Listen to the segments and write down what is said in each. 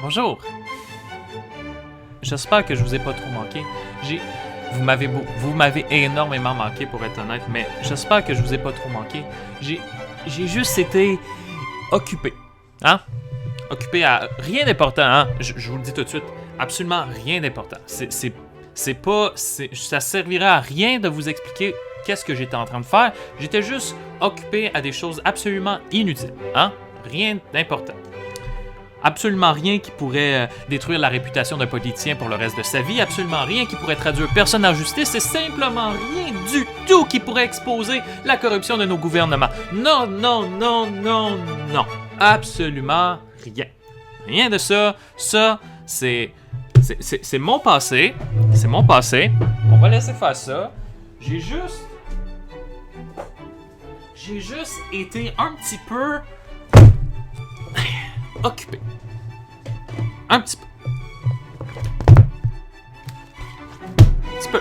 Bonjour. J'espère que je vous ai pas trop manqué. Vous m'avez énormément manqué pour être honnête, mais j'espère que je vous ai pas trop manqué. J'ai juste été occupé. Hein? Occupé à rien d'important, hein? Je vous le dis tout de suite. Absolument rien d'important. Ça servirait à rien de vous expliquer qu'est-ce que j'étais en train de faire. J'étais juste occupé à des choses absolument inutiles, hein? Rien d'important. Absolument rien qui pourrait détruire la réputation d'un politicien pour le reste de sa vie. Absolument rien qui pourrait traduire personne en justice. Et simplement rien du tout qui pourrait exposer la corruption de nos gouvernements. Non, non, non, non, non. Absolument rien. Rien de ça. Ça, c'est mon passé. C'est mon passé. On va laisser faire ça. J'ai juste été un petit peu occupé. Un petit peu. Un petit peu.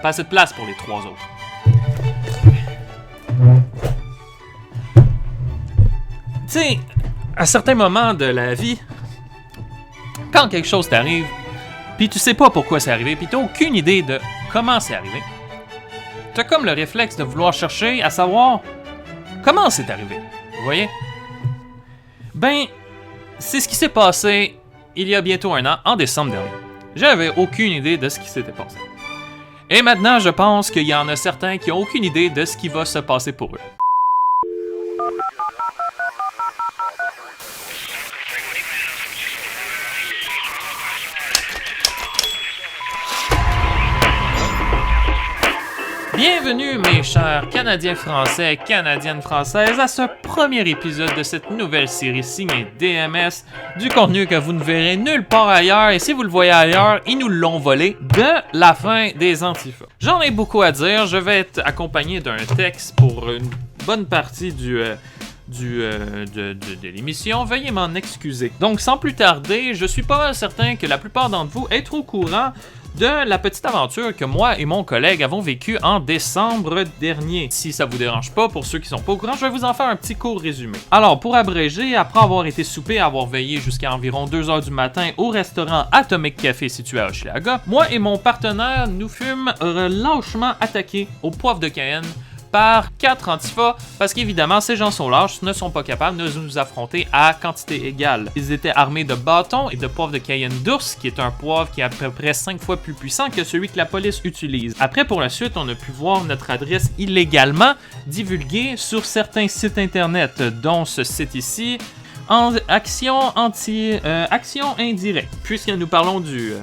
Pas assez de place pour les trois autres. Tu sais, à certains moments de la vie, quand quelque chose t'arrive, puis tu sais pas pourquoi c'est arrivé, puis t'as aucune idée de comment c'est arrivé, t'as comme le réflexe de vouloir chercher à savoir comment c'est arrivé. Vous voyez? Ben, c'est ce qui s'est passé il y a bientôt un an, en décembre dernier. J'avais aucune idée de ce qui s'était passé. Et maintenant, je pense qu'il y en a certains qui ont aucune idée de ce qui va se passer pour eux. Bienvenue mes chers Canadiens français, Canadiennes françaises à ce premier épisode de cette nouvelle série signée DMS, du contenu que vous ne verrez nulle part ailleurs et si vous le voyez ailleurs, ils nous l'ont volé de la fin des Antifas. J'en ai beaucoup à dire, je vais être accompagné d'un texte pour une bonne partie de l'émission, veuillez m'en excuser. Donc sans plus tarder, je suis pas mal certain que la plupart d'entre vous êtes au courant de la petite aventure que moi et mon collègue avons vécue en décembre dernier. Si ça vous dérange pas, pour ceux qui sont pas au courant, je vais vous en faire un petit court résumé. Alors, pour abréger, après avoir été soupé et avoir veillé jusqu'à environ 2h du matin au restaurant Atomic Café situé à Hochelaga, moi et mon partenaire nous fûmes lâchement attaqués au poivre de Cayenne par 4 antifas, parce qu'évidemment, ces gens sont lâches, ne sont pas capables de nous affronter à quantité égale. Ils étaient armés de bâtons et de poivre de Cayenne d'ours, qui est un poivre qui est à peu près 5 fois plus puissant que celui que la police utilise. Après, pour la suite, on a pu voir notre adresse illégalement divulguée sur certains sites internet, dont ce site ici, Action indirecte. Puisque nous parlons du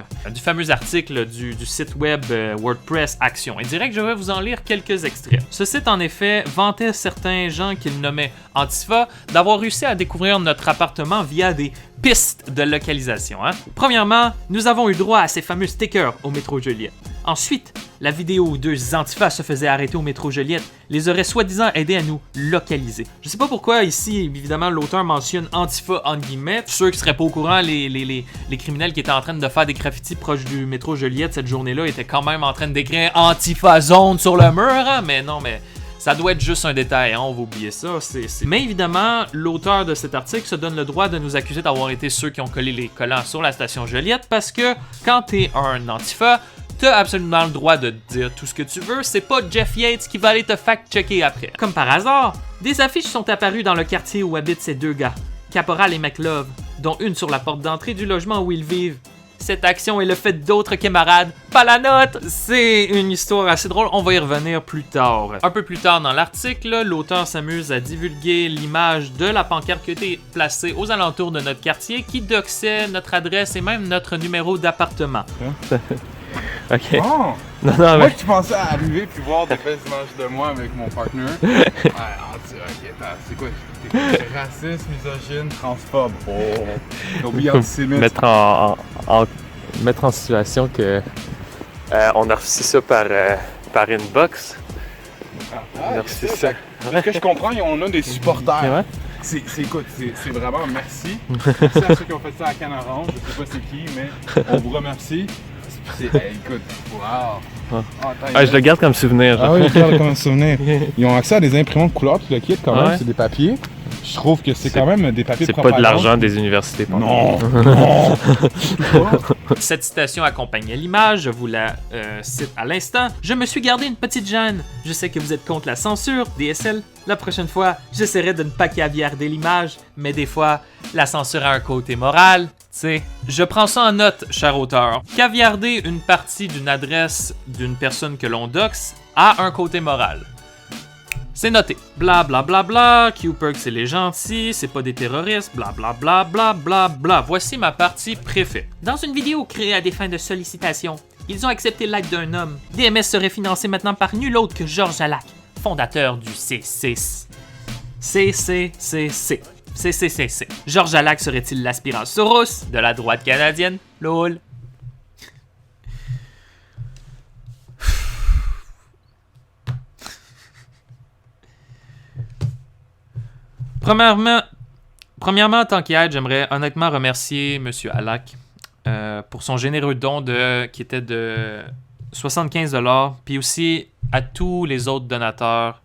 fameux article du site web WordPress Action indirecte, je vais vous en lire quelques extraits. Ce site, en effet, vantait certains gens qu'il nommait Antifa d'avoir réussi à découvrir notre appartement via des pistes de localisation. Premièrement, nous avons eu droit à ces fameux stickers au métro Joliette. Ensuite, la vidéo où 2 antifas se faisaient arrêter au métro Joliette les aurait soi-disant aidés à nous localiser. Je sais pas pourquoi ici, évidemment, l'auteur mentionne antifa en guillemets. Ceux qui seraient pas au courant, les criminels qui étaient en train de faire des graffitis proches du métro Joliette cette journée-là étaient quand même en train d'écrire antifa zone sur le mur, hein? Mais non, mais ça doit être juste un détail, hein? On va oublier ça. Mais évidemment, l'auteur de cet article se donne le droit de nous accuser d'avoir été ceux qui ont collé les collants sur la station Joliette parce que quand t'es un antifa, t'as absolument le droit de dire tout ce que tu veux, c'est pas Jeff Yates qui va aller te fact-checker après. Comme par hasard, des affiches sont apparues dans le quartier où habitent ces 2 gars, Caporal et McLove, dont une sur la porte d'entrée du logement où ils vivent. Cette action est le fait d'autres camarades, pas la note! C'est une histoire assez drôle, on va y revenir plus tard. Un peu plus tard dans l'article, l'auteur s'amuse à divulguer l'image de la pancarte qui a été placée aux alentours de notre quartier qui doxait notre adresse et même notre numéro d'appartement. Ok. Oh. Non, Moi, mais... je pensais à arriver puis voir des faits images de moi avec mon partner. Ok, c'est quoi? C'est raciste, misogyne, transphobe. Oh. J'ai oublié antisémite. mettre en situation que on a reçu ça par inbox. On a reçu ça. Parce que je comprends, on a des supporters. Ouais. Écoute, c'est vraiment merci. Merci à ceux qui ont fait ça à Cannes Orange. Je sais pas c'est qui, mais on vous remercie. Écoute, wow. Je le garde comme souvenir. Ah oui, je garde comme souvenir. Ils ont accès à des imprimantes de couleurs, tout le kit quand même, Ouais. c'est des papiers. Je trouve que c'est quand même des papiers de C'est pas propagande. de l'argent des universités. Non, non, Cette citation accompagnait l'image, je vous la cite à l'instant. Je me suis gardé une petite gêne. Je sais que vous êtes contre la censure, DSL. La prochaine fois, j'essaierai de ne pas caviarder l'image, mais des fois, la censure a un côté moral. T'sais, je prends ça en note, cher auteur. Caviarder une partie d'une adresse d'une personne que l'on doxe a un côté moral. C'est noté. Bla bla bla bla, Q-Perk c'est les gentils, c'est pas des terroristes, bla bla bla bla bla bla. Voici ma partie préférée. Dans une vidéo créée à des fins de sollicitation, ils ont accepté l'aide d'un homme. DMS serait financé maintenant par nul autre que Georges Alac, fondateur du CCC. CCCC. Georges Alac serait-il l'aspirant Soros de la droite canadienne? LOL. Premièrement, en tant qu'aide, j'aimerais honnêtement remercier M. Alac pour son généreux don qui était de 75$, puis aussi à tous les autres donateurs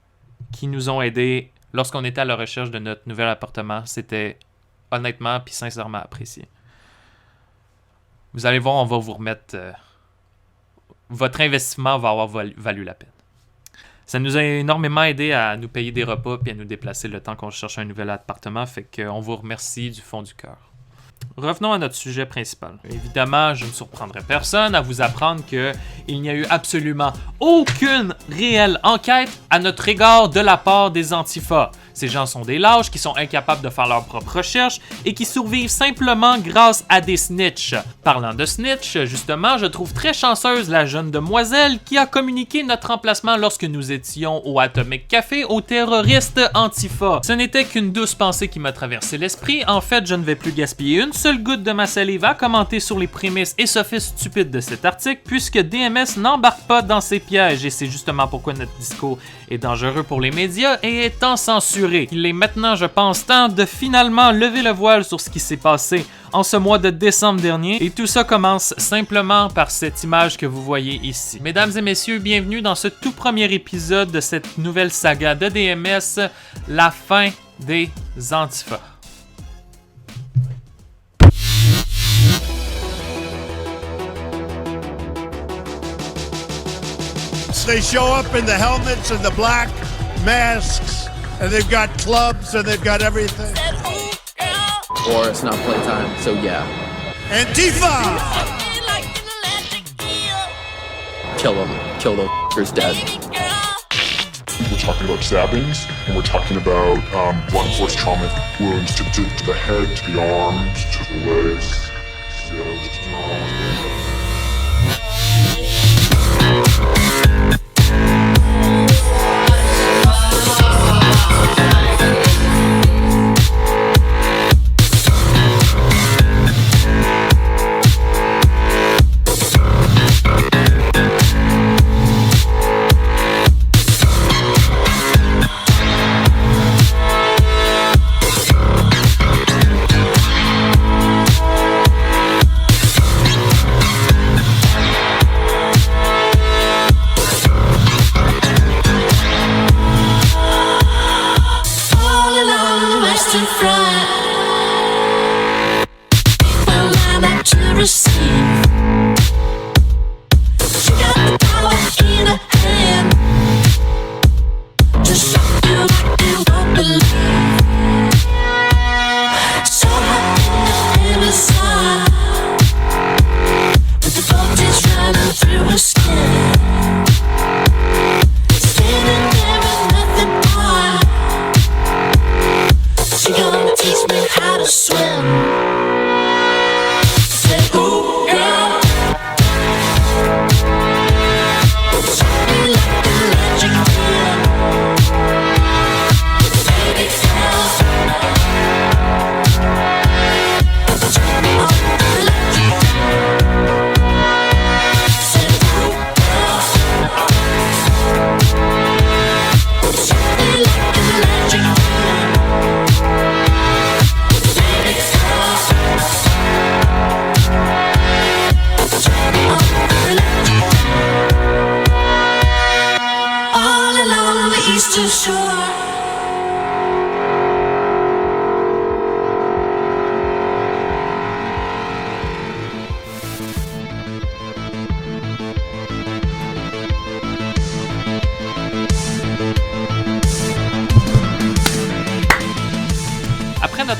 qui nous ont aidés lorsqu'on était à la recherche de notre nouvel appartement. C'était honnêtement puis sincèrement apprécié. Vous allez voir, on va vous remettre... votre investissement va avoir valu la peine. Ça nous a énormément aidé à nous payer des repas puis à nous déplacer le temps qu'on cherche un nouvel appartement, fait qu'on vous remercie du fond du cœur. Revenons à notre sujet principal. Évidemment, je ne surprendrai personne à vous apprendre qu'il n'y a eu absolument aucune réelle enquête à notre égard de la part des Antifa. Ces gens sont des lâches qui sont incapables de faire leurs propres recherches et qui survivent simplement grâce à des snitches. Parlant de snitch, justement, je trouve très chanceuse la jeune demoiselle qui a communiqué notre emplacement lorsque nous étions au Atomic Café aux terroristes Antifa. Ce n'était qu'une douce pensée qui m'a traversé l'esprit. En fait, je ne vais plus gaspiller une seule goutte de ma salive à commenter sur les prémices et sophismes stupides de cet article puisque DMS n'embarque pas dans ces pièges et c'est justement pourquoi notre discours est dangereux pour les médias et étant censuré. Il est maintenant, je pense, temps de finalement lever le voile sur ce qui s'est passé en ce mois de décembre dernier. Et tout ça commence simplement par cette image que vous voyez ici. Mesdames et messieurs, bienvenue dans ce tout premier épisode de cette nouvelle saga de DMS, la fin des Antifa. They show up in the helmets and the black masks, and they've got clubs and they've got everything. Or it's not playtime, so yeah. Antifa! Kill them. Kill those f***ers dead. We're talking about stabbings, and we're talking about blunt force trauma wounds to the head, to the arms, to the legs.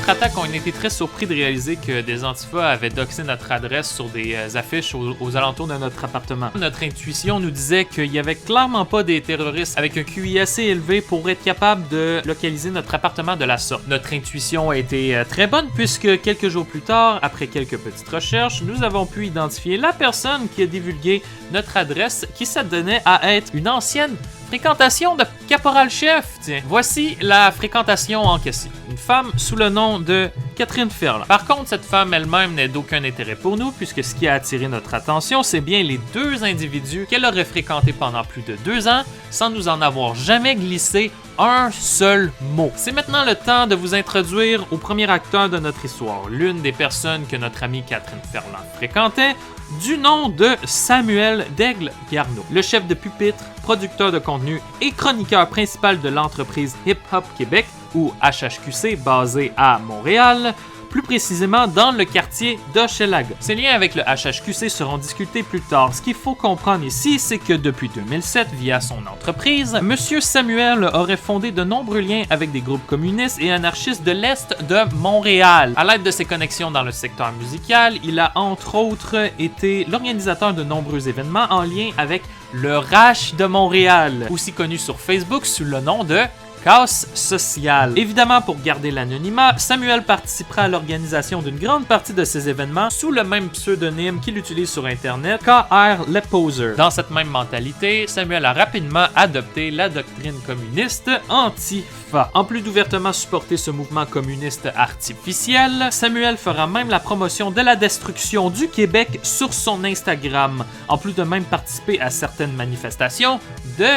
Attack ont été très surpris de réaliser que des Antifa avaient doxé notre adresse sur des affiches aux alentours de notre appartement. Notre intuition nous disait qu'il y avait clairement pas des terroristes avec un QI assez élevé pour être capable de localiser notre appartement de la sorte. Notre intuition a été très bonne puisque quelques jours plus tard, après quelques petites recherches, nous avons pu identifier la personne qui a divulgué notre adresse qui s'adonnait à être une ancienne fréquentation de caporal-chef. Tiens, voici la fréquentation en question. Une femme sous le nom de Catherine Ferland. Par contre, cette femme elle-même n'est d'aucun intérêt pour nous puisque ce qui a attiré notre attention, c'est bien les deux individus qu'elle aurait fréquentés pendant plus de 2 ans sans nous en avoir jamais glissé un seul mot. C'est maintenant le temps de vous introduire au premier acteur de notre histoire, l'une des personnes que notre amie Catherine Ferland fréquentait, du nom de Samuel Daigle-Garneau, le chef de pupitre, producteur de contenu et chroniqueur principal de l'entreprise Hip Hop Québec, ou HHQC, basée à Montréal, plus précisément dans le quartier d'Hochelaga. Ces liens avec le HHQC seront discutés plus tard. Ce qu'il faut comprendre ici, c'est que depuis 2007, via son entreprise, M. Samuel aurait fondé de nombreux liens avec des groupes communistes et anarchistes de l'Est de Montréal. À l'aide de ses connexions dans le secteur musical, il a entre autres été l'organisateur de nombreux événements en lien avec le Rash de Montréal, aussi connu sur Facebook sous le nom de Casse sociale. Évidemment, pour garder l'anonymat, Samuel participera à l'organisation d'une grande partie de ces événements sous le même pseudonyme qu'il utilise sur Internet, KR Le Poser. Dans cette même mentalité, Samuel a rapidement adopté la doctrine communiste Antifa. En plus d'ouvertement supporter ce mouvement communiste artificiel, Samuel fera même la promotion de la destruction du Québec sur son Instagram, en plus de même participer à certaines manifestations de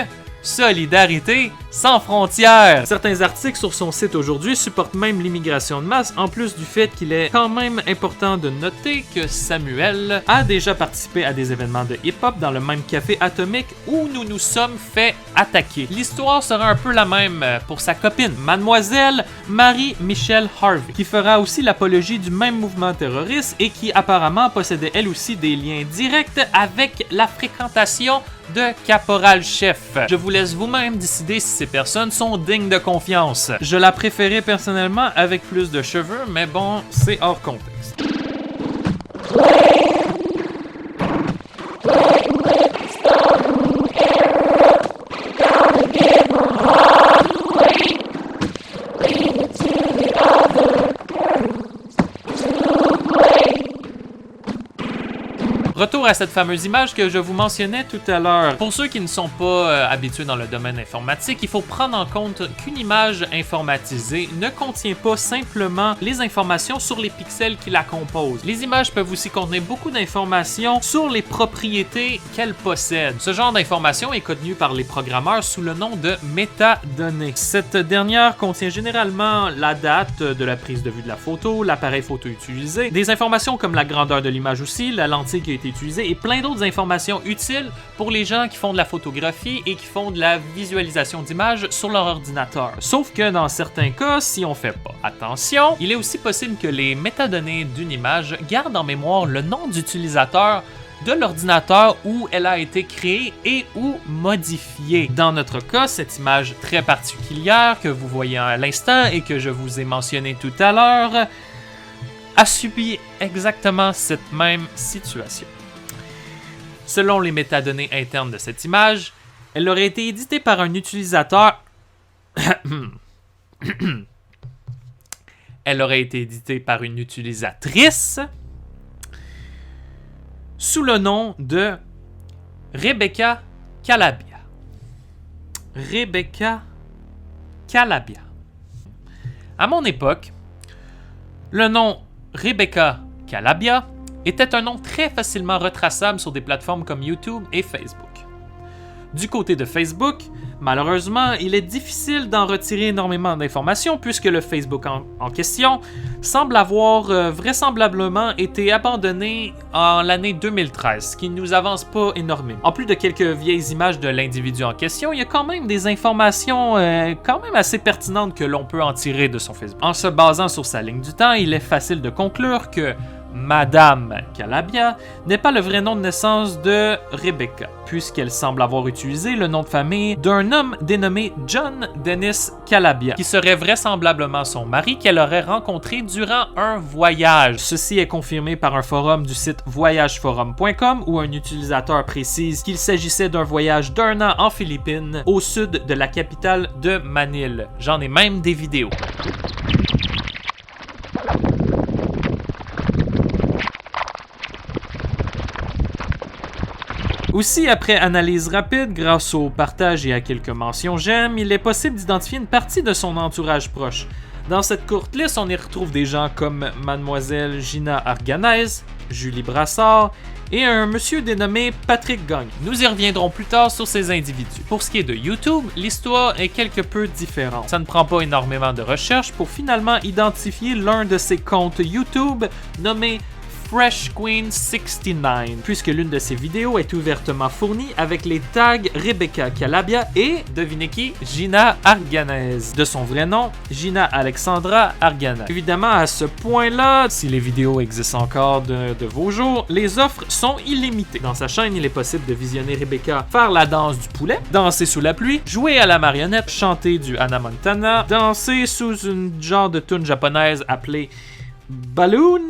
solidarité sans frontières. Certains articles sur son site aujourd'hui supportent même l'immigration de masse, en plus du fait qu'il est quand même important de noter que Samuel a déjà participé à des événements de hip-hop dans le même café atomique où nous nous sommes fait attaquer. L'histoire sera un peu la même pour sa copine, Mademoiselle Marie-Michelle Harvey, qui fera aussi l'apologie du même mouvement terroriste et qui apparemment possédait elle aussi des liens directs avec la fréquentation de caporal-chef. Je vous laisse vous-même décider si ces personnes sont dignes de confiance. Je la préférais personnellement avec plus de cheveux, mais bon, c'est hors contexte. Retour à cette fameuse image que je vous mentionnais tout à l'heure. Pour ceux qui ne sont pas habitués dans le domaine informatique, il faut prendre en compte qu'une image informatisée ne contient pas simplement les informations sur les pixels qui la composent. Les images peuvent aussi contenir beaucoup d'informations sur les propriétés qu'elles possèdent. Ce genre d'information est connu par les programmeurs sous le nom de métadonnées. Cette dernière contient généralement la date de la prise de vue de la photo, l'appareil photo utilisé, des informations comme la grandeur de l'image aussi, la lentille qui a été utilisée et plein d'autres informations utiles pour les gens qui font de la photographie et qui font de la visualisation d'images sur leur ordinateur. Sauf que dans certains cas, si on fait pas attention, il est aussi possible que les métadonnées d'une image gardent en mémoire le nom d'utilisateur de l'ordinateur où elle a été créée et ou modifiée. Dans notre cas, cette image très particulière que vous voyez à l'instant et que je vous ai mentionné tout à l'heure a subi exactement cette même situation. Selon les métadonnées internes de cette image, elle aurait été éditée par un utilisateur... Elle aurait été éditée par une utilisatrice sous le nom de Rebecca Calabia. Rebecca Calabia. À mon époque, le nom Rebecca Calabia était un nom très facilement retraçable sur des plateformes comme YouTube et Facebook. Du côté de Facebook, malheureusement, il est difficile d'en retirer énormément d'informations puisque le Facebook en question semble avoir vraisemblablement été abandonné en l'année 2013, ce qui ne nous avance pas énormément. En plus de quelques vieilles images de l'individu en question, il y a quand même des informations quand même assez pertinentes que l'on peut en tirer de son Facebook. En se basant sur sa ligne du temps, il est facile de conclure que Madame Calabia n'est pas le vrai nom de naissance de Rebecca, puisqu'elle semble avoir utilisé le nom de famille d'un homme dénommé John Dennis Calabia, qui serait vraisemblablement son mari qu'elle aurait rencontré durant un voyage. Ceci est confirmé par un forum du site voyageforum.com où un utilisateur précise qu'il s'agissait d'un voyage d'1 an en Philippines, au sud de la capitale de Manille. J'en ai même des vidéos. Aussi, après analyse rapide, grâce au partage et à quelques mentions j'aime, il est possible d'identifier une partie de son entourage proche. Dans cette courte liste, on y retrouve des gens comme Mademoiselle Gina Arganez, Julie Brassard et un monsieur dénommé Patrick Gagne. Nous y reviendrons plus tard sur ces individus. Pour ce qui est de YouTube, l'histoire est quelque peu différente. Ça ne prend pas énormément de recherche pour finalement identifier l'un de ses comptes YouTube nommé Fresh Queen 69, puisque l'une de ses vidéos est ouvertement fournie avec les tags Rebecca Calabia et, devinez qui, Gina Arganez. De son vrai nom, Gina Alexandra Arganez. Évidemment, à ce point-là, si les vidéos existent encore de vos jours, les offres sont illimitées. Dans sa chaîne, il est possible de visionner Rebecca faire la danse du poulet, danser sous la pluie, jouer à la marionnette, chanter du Hannah Montana, danser sous une genre de tune japonaise appelée Balloon,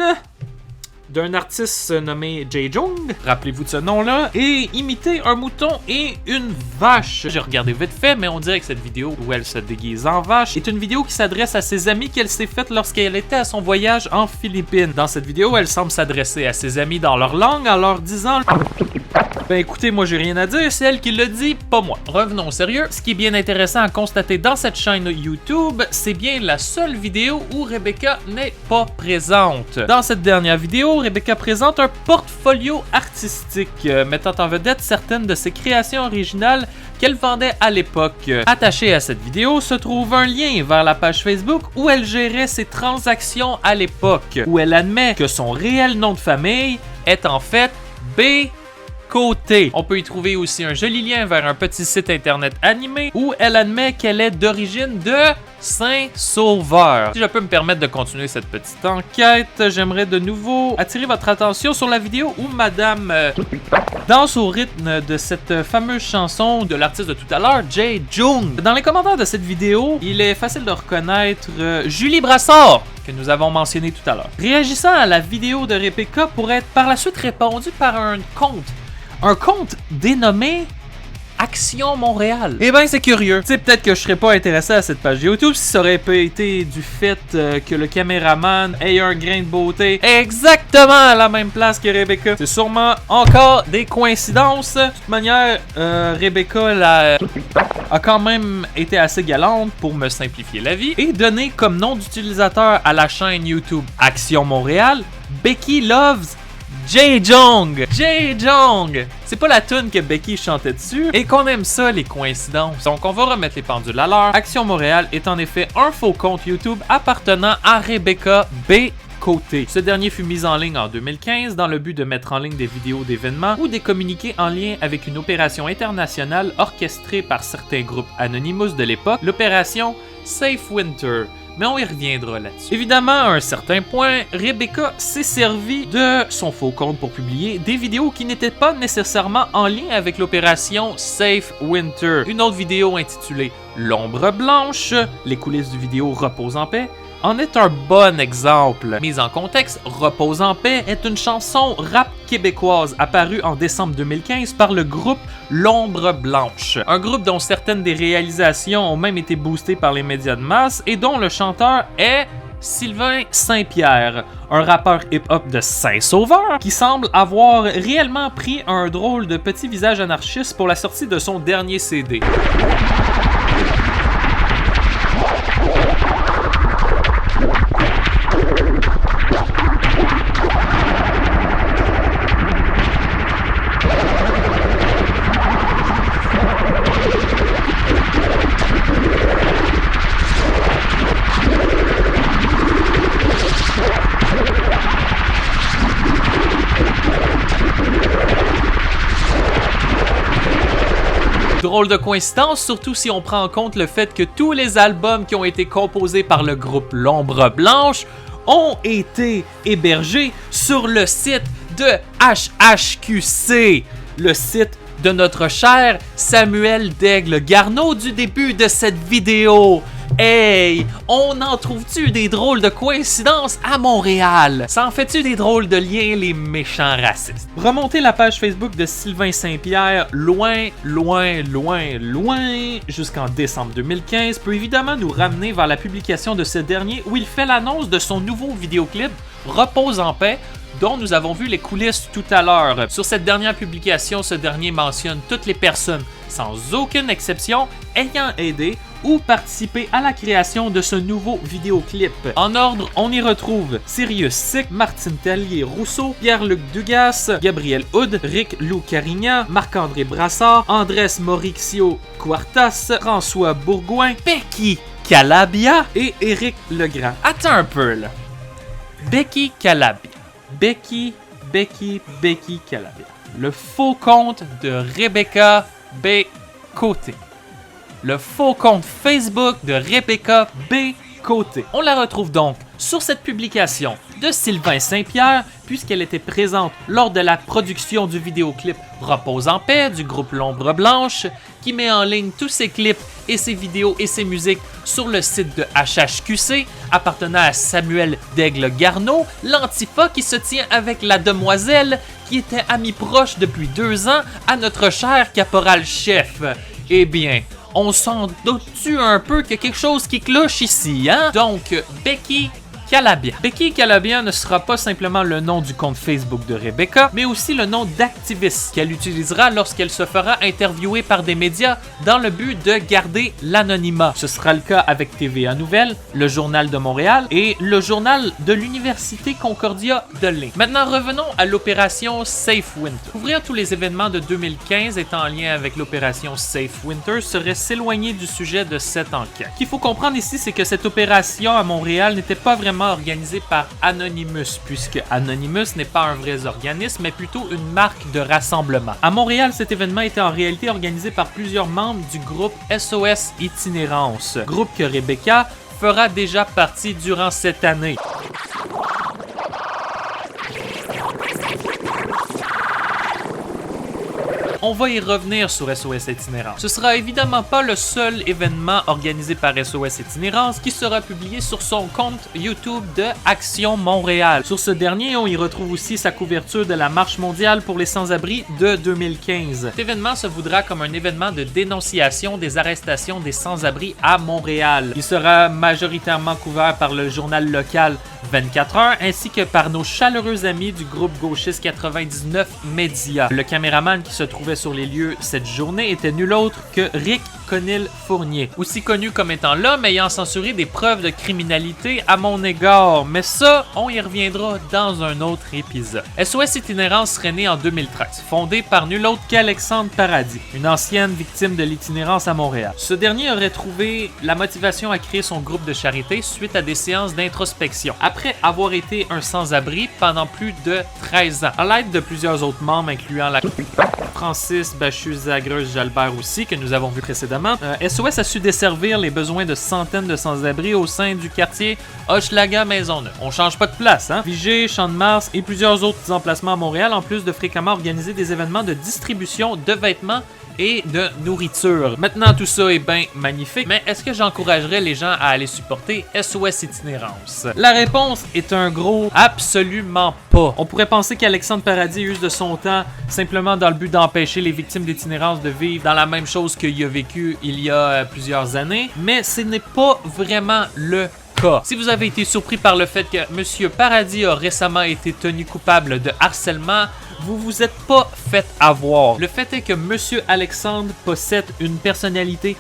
d'un artiste nommé Jae-jong, rappelez-vous de ce nom-là, et imiter un mouton et une vache. J'ai regardé vite fait, mais on dirait que cette vidéo où elle se déguise en vache est une vidéo qui s'adresse à ses amis qu'elle s'est faite lorsqu'elle était à son voyage en Philippines. Dans cette vidéo, elle semble s'adresser à ses amis dans leur langue en leur disant « Ben écoutez, moi j'ai rien à dire, c'est elle qui le dit, pas moi. » Revenons au sérieux. Ce qui est bien intéressant à constater dans cette chaîne YouTube, c'est bien la seule vidéo où Rebecca n'est pas présente. Dans cette dernière vidéo, Rebecca présente un portfolio artistique mettant en vedette certaines de ses créations originales qu'elle vendait à l'époque. Attaché à cette vidéo se trouve un lien vers la page Facebook où elle gérait ses transactions à l'époque, où elle admet que son réel nom de famille est en fait B. Côté. On peut y trouver aussi un joli lien vers un petit site internet animé où elle admet qu'elle est d'origine de Saint-Sauveur. Si je peux me permettre de continuer cette petite enquête, j'aimerais de nouveau attirer votre attention sur la vidéo où Madame danse au rythme de cette fameuse chanson de l'artiste de tout à l'heure, Jae-jong. Dans les commentaires de cette vidéo, il est facile de reconnaître Julie Brassard, que nous avons mentionné tout à l'heure, réagissant à la vidéo de Rebecca pour être par la suite répondu par un compte dénommé Action Montréal. Eh ben c'est curieux. Tu sais, peut-être que je serais pas intéressé à cette page YouTube si ça aurait pas été du fait que le caméraman ait un grain de beauté exactement à la même place que Rebecca. C'est sûrement encore des coïncidences. De toute manière, Rebecca a quand même été assez galante pour me simplifier la vie et donner comme nom d'utilisateur à la chaîne YouTube Action Montréal, Becky Loves Jae-jong. Jae-jong. C'est pas la tune que Becky chantait dessus et qu'on aime ça, les coïncidences. Donc on va remettre les pendules à l'heure. Action Montréal est en effet un faux compte YouTube appartenant à Rebecca B. Côté. Ce dernier fut mis en ligne en 2015 dans le but de mettre en ligne des vidéos d'événements ou des communiqués en lien avec une opération internationale orchestrée par certains groupes Anonymous de l'époque, l'opération Safe Winter. Mais on y reviendra là-dessus. Évidemment, à un certain point, Rebecca s'est servie de son faux compte pour publier des vidéos qui n'étaient pas nécessairement en lien avec l'opération Safe Winter. Une autre vidéo intitulée L'ombre blanche, les coulisses du vidéo Repose en paix, en est un bon exemple. Mise en contexte, Repose en paix est une chanson rap québécoise apparue en décembre 2015 par le groupe L'ombre blanche. Un groupe dont certaines des réalisations ont même été boostées par les médias de masse et dont le chanteur est Sylvain Saint-Pierre, un rappeur hip-hop de Saint-Sauveur qui semble avoir réellement pris un drôle de petit visage anarchiste pour la sortie de son dernier CD. Drôle de coïncidence, surtout si on prend en compte le fait que tous les albums qui ont été composés par le groupe L'ombre blanche ont été hébergés sur le site de HHQC, le site de notre cher Samuel Daigle-Garneau du début de cette vidéo. Hey, on en trouve-tu des drôles de coïncidences à Montréal? Ça en fait-tu des drôles de liens, les méchants racistes? Remontez la page Facebook de Sylvain Saint-Pierre loin, jusqu'en décembre 2015 peut évidemment nous ramener vers la publication de ce dernier où il fait l'annonce de son nouveau vidéoclip Repose en paix, dont nous avons vu les coulisses tout à l'heure. Sur cette dernière publication, ce dernier mentionne toutes les personnes, sans aucune exception, ayant aidé ou participé à la création de ce nouveau vidéoclip. En ordre, on y retrouve Sirius Sick, Martine Tellier-Rousseau, Pierre-Luc Dugas, Gabriel Hood, Rick Lou Carignan, Marc-André Brassard, Andrés Mauricio Cuartas, François Bourgoin, Becky Calabia et Éric Legrand. Attends un peu là. Becky Calabia. Becky Calabia. Le faux compte de Rebecca B. Côté. Le faux compte Facebook de Rebecca B. Côté. On la retrouve donc sur cette publication de Sylvain Saint-Pierre, puisqu'elle était présente lors de la production du vidéoclip Repose en paix du groupe L'Ombre Blanche, qui met en ligne tous ses clips et ses vidéos et ses musiques sur le site de HHQC, appartenant à Samuel Daigle-Garneau, l'antifa qui se tient avec la demoiselle, qui était amie proche depuis 2 ans à notre cher caporal-chef. Eh bien, on s'en doute-tu un peu qu'il y a quelque chose qui cloche ici, hein? Donc, Becky Calabia. Becky Calabia ne sera pas simplement le nom du compte Facebook de Rebecca, mais aussi le nom d'activiste qu'elle utilisera lorsqu'elle se fera interviewer par des médias dans le but de garder l'anonymat. Ce sera le cas avec TVA Nouvelles, le Journal de Montréal et le Journal de l'Université Concordia de Lynn. Maintenant, revenons à l'opération Safe Winter. Couvrir tous les événements de 2015 étant en lien avec l'opération Safe Winter serait s'éloigner du sujet de cette enquête. Ce qu'il faut comprendre ici, c'est que cette opération à Montréal n'était pas vraiment organisé par Anonymous, puisque Anonymous n'est pas un vrai organisme, mais plutôt une marque de rassemblement. À Montréal, cet événement était en réalité organisé par plusieurs membres du groupe SOS Itinérance, groupe que Rebecca fera déjà partie durant cette année. On va y revenir sur SOS Itinérance. Ce sera évidemment pas le seul événement organisé par SOS Itinérance qui sera publié sur son compte YouTube de Action Montréal. Sur ce dernier, on y retrouve aussi sa couverture de la Marche mondiale pour les sans-abri de 2015. Cet événement se voudra comme un événement de dénonciation des arrestations des sans-abri à Montréal. Il sera majoritairement couvert par le journal local 24 heures ainsi que par nos chaleureux amis du groupe gauchiste 99 Média. Le caméraman qui se trouvait sur les lieux cette journée était nul autre que Rick Conil-Fournier, aussi connu comme étant l'homme ayant censuré des preuves de criminalité à mon égard, mais ça, on y reviendra dans un autre épisode. SOS Itinérance serait né en 2013, fondé par nul autre qu'Alexandre Paradis, une ancienne victime de l'itinérance à Montréal. Ce dernier aurait trouvé la motivation à créer son groupe de charité suite à des séances d'introspection, après avoir été un sans-abri pendant plus de 13 ans, à l'aide de plusieurs autres membres incluant la Francis Bachus-Zagreus-Jalbert aussi, que nous avons vu précédemment. SOS a su desservir les besoins de centaines de sans-abri au sein du quartier Hochelaga-Maisonneuve. On change pas de place, hein? Vigée, Champ-de-Mars et plusieurs autres emplacements à Montréal, en plus de fréquemment organiser des événements de distribution de vêtements et de nourriture. Maintenant, tout ça est bien magnifique, mais est-ce que j'encouragerais les gens à aller supporter SOS Itinérance? La réponse est un gros absolument pas. On pourrait penser qu'Alexandre Paradis use de son temps simplement dans le but d'empêcher les victimes d'itinérance de vivre dans la même chose qu'il a vécu il y a plusieurs années, mais ce n'est pas vraiment le cas. Si vous avez été surpris par le fait que M. Paradis a récemment été tenu coupable de harcèlement, vous vous êtes pas fait avoir. Le fait est que M. Alexandre possède une personnalité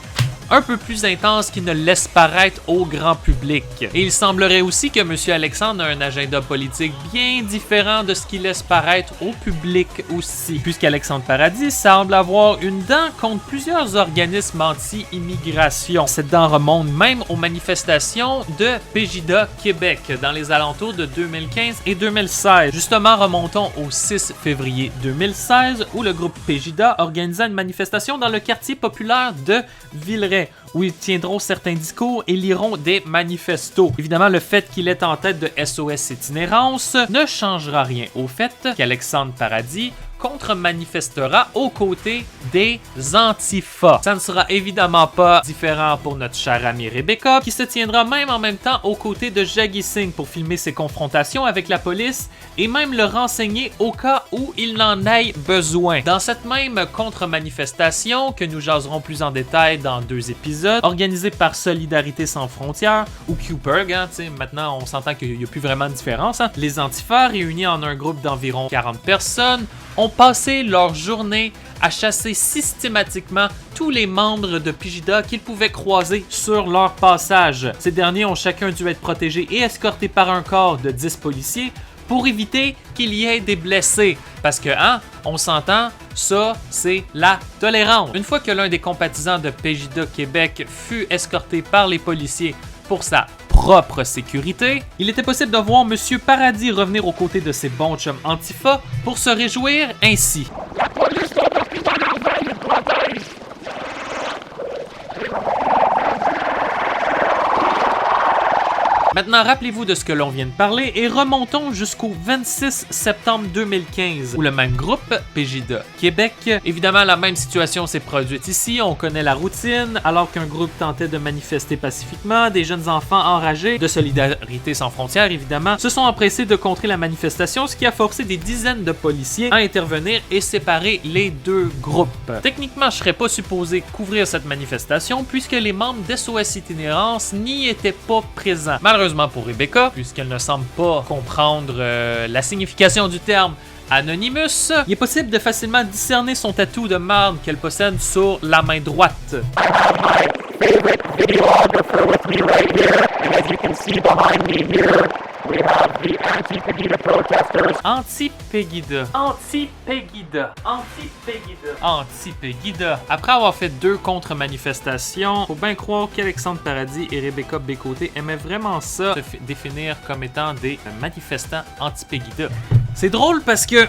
un peu plus intense qui ne laisse paraître au grand public. Et il semblerait aussi que M. Alexandre a un agenda politique bien différent de ce qu'il laisse paraître au public aussi, puisqu'Alexandre Paradis semble avoir une dent contre plusieurs organismes anti-immigration. Cette dent remonte même aux manifestations de Pégida Québec dans les alentours de 2015 et 2016. Justement, remontons au 6 février 2016 où le groupe Pégida organisa une manifestation dans le quartier populaire de Villeray. congrès où ils tiendront certains discours et liront des manifestos. Évidemment, le fait qu'il est en tête de SOS Itinérance ne changera rien au fait qu'Alexandre Paradis contre-manifestera aux côtés des Antifa. Ça ne sera évidemment pas différent pour notre chère amie Rebecca, qui se tiendra même en même temps aux côtés de Jaggi Singh pour filmer ses confrontations avec la police et même le renseigner au cas où il n'en ait besoin. Dans cette même contre-manifestation, que nous jaserons plus en détail dans 2 épisodes, organisée par Solidarité sans frontières, ou QPerg, hein, maintenant on s'entend qu'il n'y a plus vraiment de différence, hein. Les Antifa, réunis en un groupe d'environ 40 personnes, ont passé leur journée à chasser systématiquement tous les membres de Pegida qu'ils pouvaient croiser sur leur passage. Ces derniers ont chacun dû être protégés et escortés par un corps de 10 policiers pour éviter qu'il y ait des blessés. Parce que, hein, on s'entend, ça, c'est la tolérance. Une fois que l'un des compatissants de Pegida Québec fut escorté par les policiers pour sa propre sécurité, il était possible de voir M. Paradis revenir aux côtés de ses bons chums Antifa pour se réjouir ainsi. Maintenant, rappelez-vous de ce que l'on vient de parler et remontons jusqu'au 26 septembre 2015, où le même groupe, Pegida Québec, évidemment la même situation s'est produite ici, on connaît la routine, alors qu'un groupe tentait de manifester pacifiquement, des jeunes enfants enragés, de Solidarité sans frontières évidemment, se sont empressés de contrer la manifestation, ce qui a forcé des dizaines de policiers à intervenir et séparer les 2 groupes. Techniquement, je serais pas supposé couvrir cette manifestation, puisque les membres d'SOS Itinérance n'y étaient pas présents. Malheureusement pour Rebecca, puisqu'elle ne semble pas comprendre la signification du terme Anonymous, il est possible de facilement discerner son tatou de marde qu'elle possède sur la main droite. Anti-Pegida. Anti-Pegida. Anti-Pegida. Anti-Pegida. Après avoir fait 2 contre-manifestations, faut bien croire qu'Alexandre Paradis et Rebecca Bécoté aimaient vraiment ça, se définir comme étant des manifestants anti-Pegida. C'est drôle parce que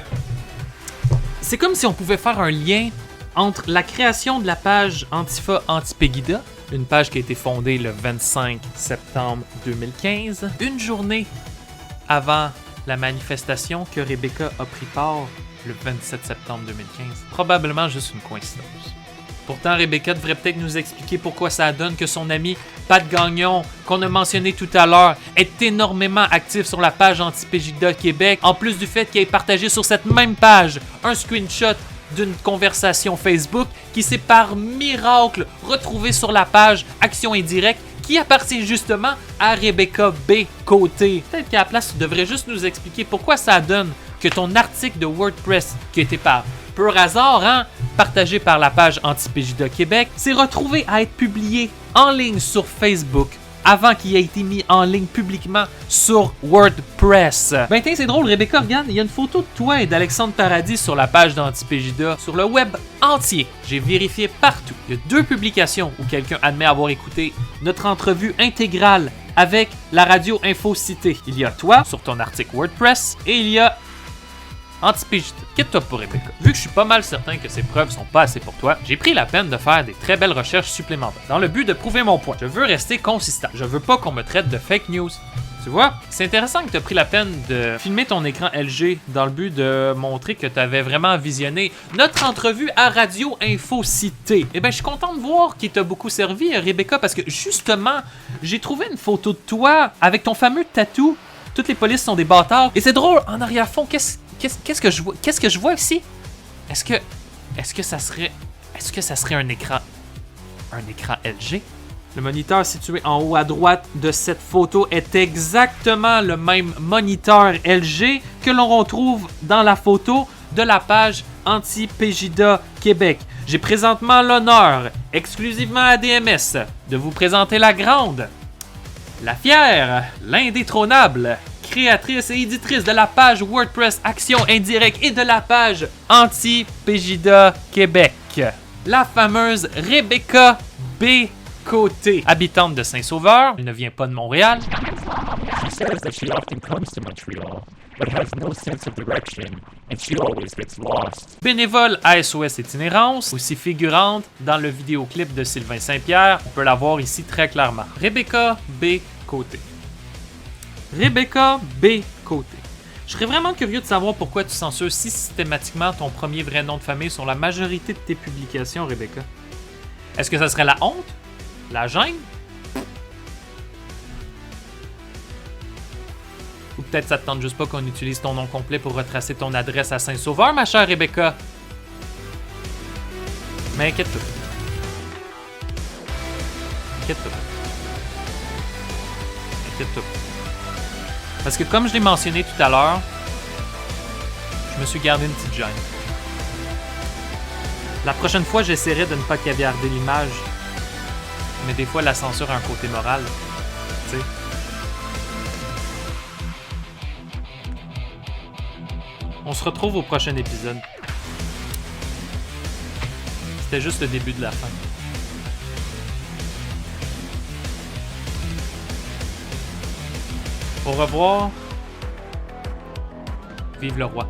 c'est comme si on pouvait faire un lien entre la création de la page Antifa Anti-Pegida, une page qui a été fondée le 25 septembre 2015, une journée avant la manifestation que Rebecca a pris part le 27 septembre 2015. Probablement juste une coïncidence. Pourtant, Rebecca devrait peut-être nous expliquer pourquoi ça donne que son ami Pat Gagnon, qu'on a mentionné tout à l'heure, est énormément actif sur la page Anti-Pegida Québec, en plus du fait qu'il ait partagé sur cette même page un screenshot d'une conversation Facebook qui s'est par miracle retrouvé sur la page Action Indirecte qui appartient justement à Rebecca Bécoté. Peut-être qu'à la place, tu devrais juste nous expliquer pourquoi ça donne que ton article de WordPress, qui a été par pur hasard, hein, partagé par la page Anti-Pegida Québec, s'est retrouvé à être publié en ligne sur Facebook avant qu'il ait été mis en ligne publiquement sur WordPress. Ben tiens, c'est drôle, Rebecca, regarde, il y a une photo de toi et d'Alexandre Paradis sur la page d'Anti-Pegida, sur le web entier. J'ai vérifié partout. Il y a 2 publications où quelqu'un admet avoir écouté notre entrevue intégrale avec la radio Infocité. Il y a toi sur ton article WordPress et il y a Anti-Pegida. Quitte-toi pas, Rebecca. Vu que je suis pas mal certain que ces preuves sont pas assez pour toi, j'ai pris la peine de faire des très belles recherches supplémentaires dans le but de prouver mon point. Je veux rester consistant. Je veux pas qu'on me traite de fake news. Tu vois, c'est intéressant que tu as pris la peine de filmer ton écran LG dans le but de montrer que tu avais vraiment visionné notre entrevue à Radio Infocité. Eh bien, je suis content de voir qu'il t'a beaucoup servi, Rebecca, parce que justement, j'ai trouvé une photo de toi avec ton fameux tatou. Toutes les polices sont des bâtards. Et c'est drôle, en arrière-fond, qu'est-ce que je vois ici? Est-ce que ça serait un écran LG? Le moniteur situé en haut à droite de cette photo est exactement le même moniteur LG que l'on retrouve dans la photo de la page Anti-Pegida Québec. J'ai présentement l'honneur, exclusivement à DMS, de vous présenter la grande, la fière, l'indétrônable, créatrice et éditrice de la page WordPress Action Indirecte et de la page Anti-Pegida Québec, la fameuse Rebecca Bécoté, habitante de Saint-Sauveur. Elle ne vient pas de Montréal. She says that she often comes to Montreal but has no sense of direction, and she always gets lost. Bénévole à SOS Itinérance, aussi figurante dans le vidéoclip de Sylvain Saint-Pierre, on peut la voir ici très clairement. Rebecca B. Côté. Rebecca B. Côté. Je serais vraiment curieux de savoir pourquoi tu censures si systématiquement ton premier vrai nom de famille sur la majorité de tes publications, Rebecca. Est-ce que ça serait la honte? La gêne? Ou peut-être ça te tente juste pas qu'on utilise ton nom complet pour retracer ton adresse à Saint-Sauveur, ma chère Rebecca? Mais inquiète-toi. Inquiète-toi. Inquiète-toi. Parce que comme je l'ai mentionné tout à l'heure, je me suis gardé une petite gêne. La prochaine fois, j'essaierai de ne pas caviarder l'image. Mais des fois, la censure a un côté moral. Tu sais. On se retrouve au prochain épisode. C'était juste le début de la fin. Au revoir. Vive le roi.